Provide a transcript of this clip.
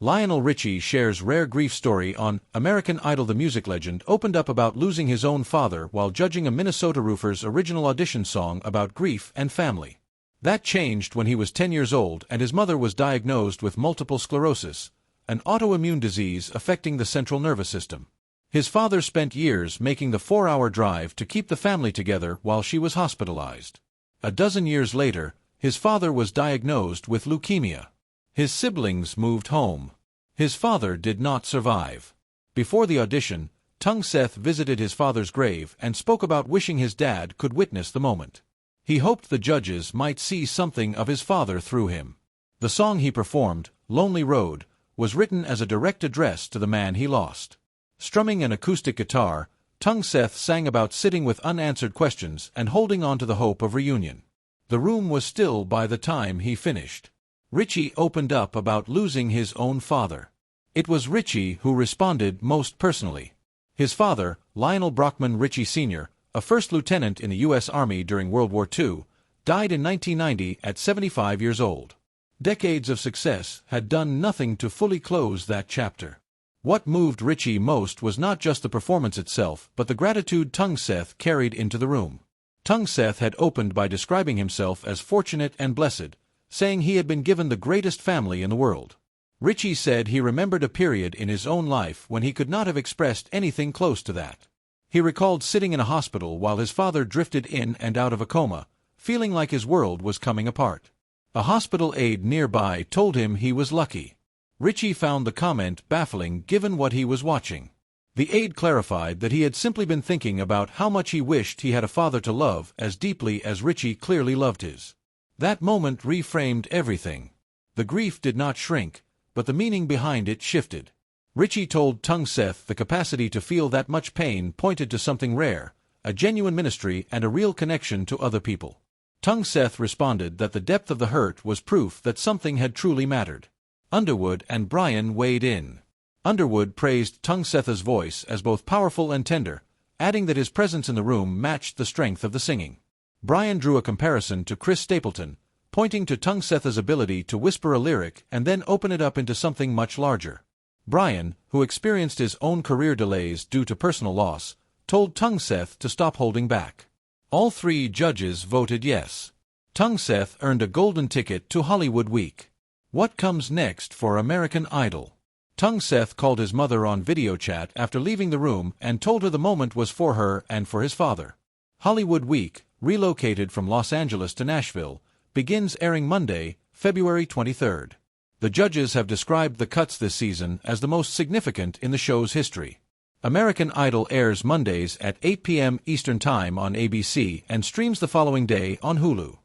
Lionel Richie shares rare grief story on American Idol. The music legend opened up about losing his own father while judging a Minnesota roofer's original audition song about grief and family. That changed when he was 10 years old and his mother was diagnosed with multiple sclerosis, an autoimmune disease affecting the central nervous system. His father spent years making the 4-hour drive to keep the family together while she was hospitalized. A dozen years later, his father was diagnosed with leukemia. His siblings moved home. His father did not survive. Before the audition, Seth visited his father's grave and spoke about wishing his dad could witness the moment. He hoped the judges might see something of his father through him. The song he performed, Lonely Road, was written as a direct address to the man he lost. Strumming an acoustic guitar, Seth sang about sitting with unanswered questions and holding on to the hope of reunion. The room was still by the time he finished. Richie opened up about losing his own father. It was Richie who responded most personally. His father, Lionel Richie Sr., a first lieutenant in the U.S. Army during World War II, died in 1990 at 75 years old. Decades of success had done nothing to fully close that chapter. What moved Richie most was not just the performance itself, but the gratitude Seth carried into the room. Seth had opened by describing himself as fortunate and blessed, saying he had been given the greatest family in the world. Richie said he remembered a period in his own life when he could not have expressed anything close to that. He recalled sitting in a hospital while his father drifted in and out of a coma, feeling like his world was coming apart. A hospital aide nearby told him he was lucky. Richie found the comment baffling given what he was watching. The aide clarified that he had simply been thinking about how much he wished he had a father to love as deeply as Richie clearly loved his. That moment reframed everything. The grief did not shrink, but the meaning behind it shifted. Richie told Seth the capacity to feel that much pain pointed to something rare, a genuine ministry and a real connection to other people. Seth responded that the depth of the hurt was proof that something had truly mattered. Underwood and Brian weighed in. Underwood praised Seth's voice as both powerful and tender, adding that his presence in the room matched the strength of the singing. Brian drew a comparison to Chris Stapleton, pointing to Seth's ability to whisper a lyric and then open it up into something much larger. Brian, who experienced his own career delays due to personal loss, told Seth to stop holding back. All 3 judges voted yes. Seth earned a golden ticket to Hollywood Week. What comes next for American Idol? Seth called his mother on video chat after leaving the room and told her the moment was for her and for his father. Hollywood Week, relocated from Los Angeles to Nashville, begins airing Monday, February 23rd. The judges have described the cuts this season as the most significant in the show's history. American Idol airs Mondays at 8 p.m. Eastern Time on ABC and streams the following day on Hulu.